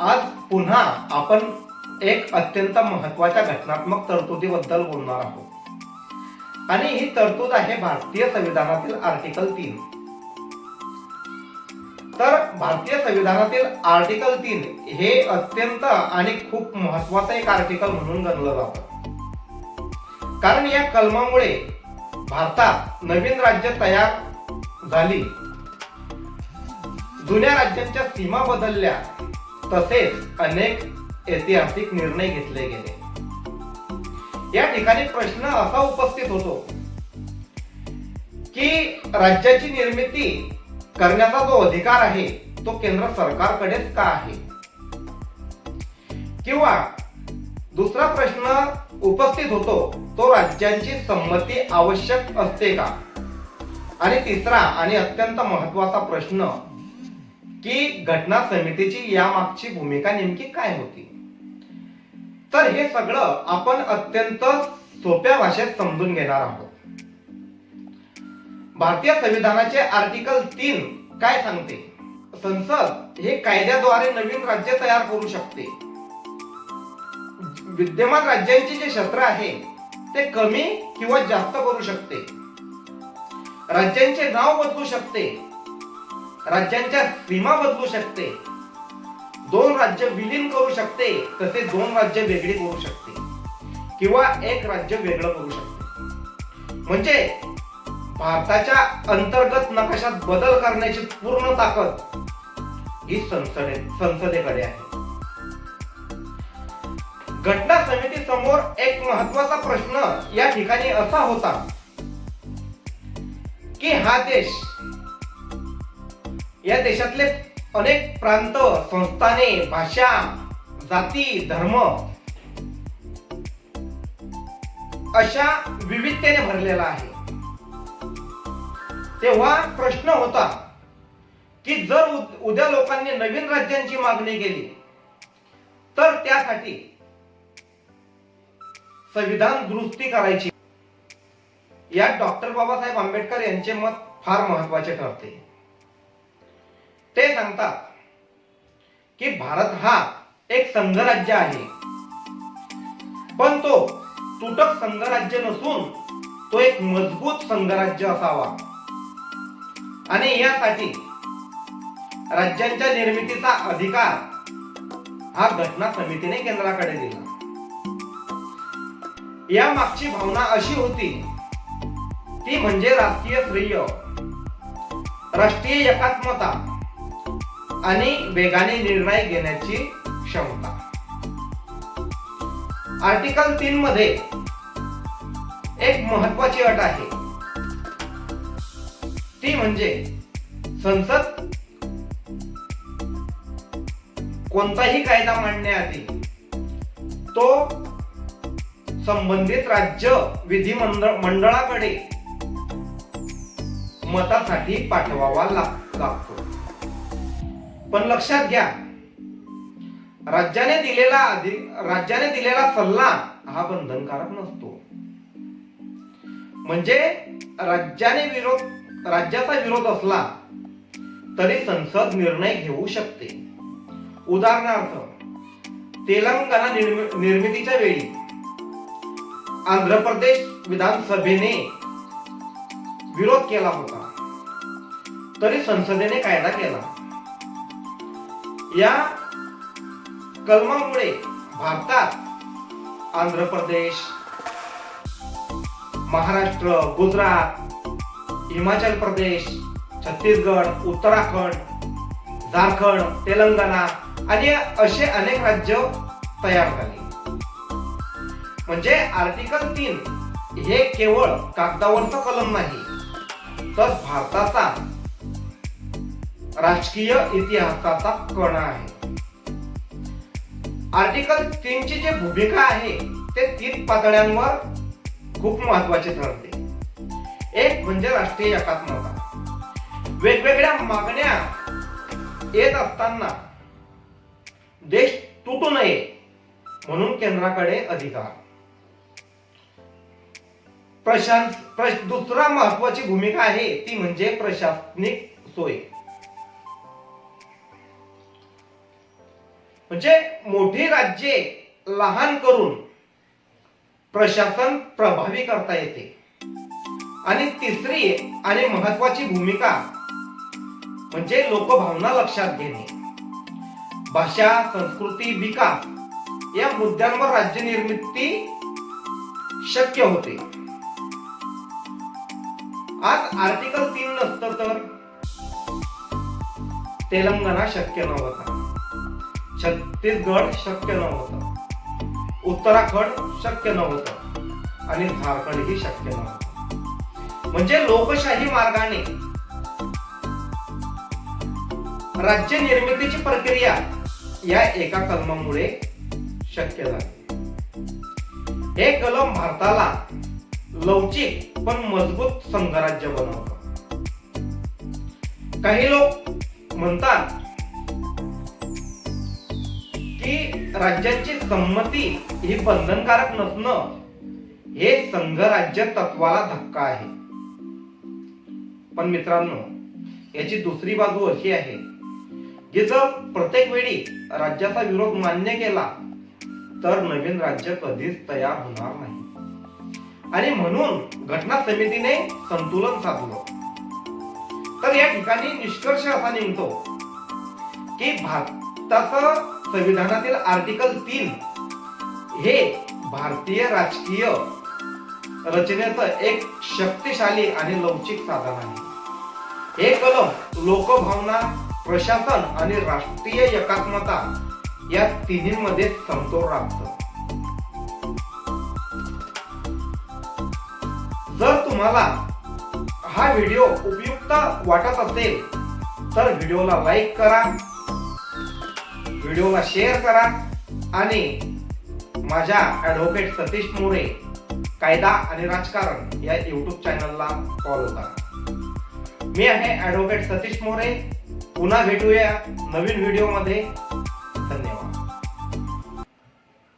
आज पुन्हा आपण एक अत्यंत महत्त्वाच्या घटनात्मक तरतुदीबद्दल बोलणार आहोत आणि ही तरतूद आहे भारतीय संविधानातील आर्टिकल 3. तर भारतीय संविधानातील आर्टिकल 3 हे अत्यंत आणि खूप महत्त्वाचं एक आर्टिकल म्हणून गणलं जातं, कारण या कलमामुळे भारतात नवीन राज्य तयार झाली, जुन्या राज्यांच्या सीमा बदलल्या, तसेच अनेक ऐतिहासिक निर्णय घेतले गेले. या ठिकाणी प्रश्न असा उपस्थित होतो की राज्याची निर्मिती करण्याचा जो अधिकार आहे तो केंद्र सरकारकडेच का आहे, किंवा दुसरा प्रश्न उपस्थित होतो तो राज्यांची संमती आवश्यक असते का, आणि तिसरा आणि अत्यंत महत्त्वाचा प्रश्न की घटना समितीची यामागची भूमिका नेमकी काय होती. तर हे सगळं आपण अत्यंत सोप्या भाषेत समजून घेणार आहोत. भारतीय संविधानाचे आर्टिकल 3 काय सांगते? संसद हे कायद्याद्वारे नवीन राज्य तयार करू शकते. विद्यमान राज्यांचे जे क्षेत्र आहे ते कमी किंवा जास्त करू शकते. राज्यांचे नाव बदलू शकते, राज्यांच्या सीमा बदलू शकते, 2 राज्य विलीन करू शकते, तसे 2 राज्य वेगळी करू शकते, किंवा एक राज्य वेगळं करू शकते. म्हणजे भारताच्या अंतर्गत नकाशात बदल करण्याची पूर्ण ताकद ही संसदेकडे आहे. घटना समिती समोर एक महत्त्वाचा प्रश्न या ठिकाणी असा होता की हा देश, या देशातले अनेक प्रांत, संस्थाने, भाषा, जाती, धर्म अशा विविधतेने भरलेला आहे. तेव्हा प्रश्न होता की जर उद्या लोकांनी नवीन राज्यांची मागणी केली तर त्यासाठी संविधान दुरुस्ती करायची. यात डॉक्टर बाबासाहेब आंबेडकर यांचे मत फार महत्त्वाचे ठरते. ते सांगतात की भारत हा एक संघराज्य आहे, पण तो तुटक संघराज्य नसून तो एक मजबूत संघराज्य असावा, आणि यासाठी राज्यांच्या निर्मितीचा अधिकार हा घटना समितीने केंद्राकडे दिला. या मागची भावना अशी होती ती म्हणजे राष्ट्रीय श्रेय, राष्ट्रीय एकात्मता आणि वेगाने निर्णय घेण्याची क्षमता. आर्टिकल 3 मध्ये एक महत्त्वाची अट आहे, ती म्हणजे संसद कोणताही कायदा मांडण्याआधी तो संबंधित राज्य विधिमंडळाकडे मतासाठी पाठवावा लागतो. पण लक्षात घ्या, राज्याने दिलेला सल्ला हा बंधनकारक नसतो. म्हणजे राज्याचा विरोध असला तरी संसद निर्णय घेऊ शकते. उदाहरणार्थ, तेलंगणा निर्मितीच्या वेळी आंध्र प्रदेश विधानसभेने विरोध केला होता, तरी संसदेने कायदा केला. या कलमामुळे भारतात आंध्र प्रदेश, महाराष्ट्र, गुजरात, हिमाचल प्रदेश, छत्तीसगड, उत्तराखंड, झारखंड, तेलंगणा आणि असे अनेक राज्य तयार झाली. म्हणजे आर्टिकल 3 हे केवळ कागदावरचा कलम नाही, तर भारताचा राजकीय इतिहासाचा कणा आहे. आर्टिकल 3 ची जी भूमिका आहे ते 3 पातळ्यांवर खूप महत्त्वाचे ठरते. एक म्हणजे राष्ट्रीय एकात्मता. वेगवेगळ्या मागण्या येत असताना देश तुटू नये म्हणून केंद्राकडे अधिकार. दुसरा महत्त्वाची भूमिका आहे ती म्हणजे प्रशासनिक सोय. म्हणजे मोठी राज्ये लहान करून प्रशासन प्रभावी करता येते. आणि तिसरी आणि महत्वाची भूमिका म्हणजे लोकभावना लक्षात घेणे. भाषा, संस्कृती, विकास या मुद्द्यांवर राज्य निर्मिती शक्य होते. आज आर्टिकल 3 नसतं तर तेलंगणा शक्य नव्हता, छत्तीसगड शक्य नव्हतं, उत्तराखंड शक्य नव्हतं आणि झारखंड ही शक्य नव्हतं. म्हणजे लोकशाही मार्गाने राज्य निर्मितीची प्रक्रिया या एका कलमामुळे शक्य झाली. हे कलम भारताला लवचिक पण मजबूत संघराज्य बनवतं. काही लोक म्हणतात की राज्यांची संमती ही बंधनकारक नसणं हे संघराज्य तत्वाला धक्का आहे. पण मित्रांनो, याची दुसरी बाजू अशी आहे की जर प्रत्येक वेळी राज्याचा विरोध मान्य केला तर नवीन राज्य कधीच तयार होणार नाही. आणि म्हणून घटना समितीने संतुलन साधलं. तर या ठिकाणी निष्कर्ष असा निघतो की भारताचं संविधानातील आर्टिकल 3 हे भारतीय राजकीय रचनेचं एक शक्तिशाली आणि लवचिक साधन आहे. हे कलम लोकभावना, प्रशासन आणि राष्ट्रीय एकात्मता या तिन्हीमध्ये समतोल राखतं. जर तुम्हाला हा व्हिडिओ उपयुक्त वाटत असेल तर व्हिडिओला लाईक करा, व्हिडिओला शेअर करा आणि माझ्या ॲडव्होकेट सतीश मोरे कायदा आणि राजकारण या YouTube चॅनलला फॉलो करा. मी आहे ॲडव्होकेट सतीश मोरे. पुन्हा भेटूया नवीन व्हिडिओमध्ये. धन्यवाद.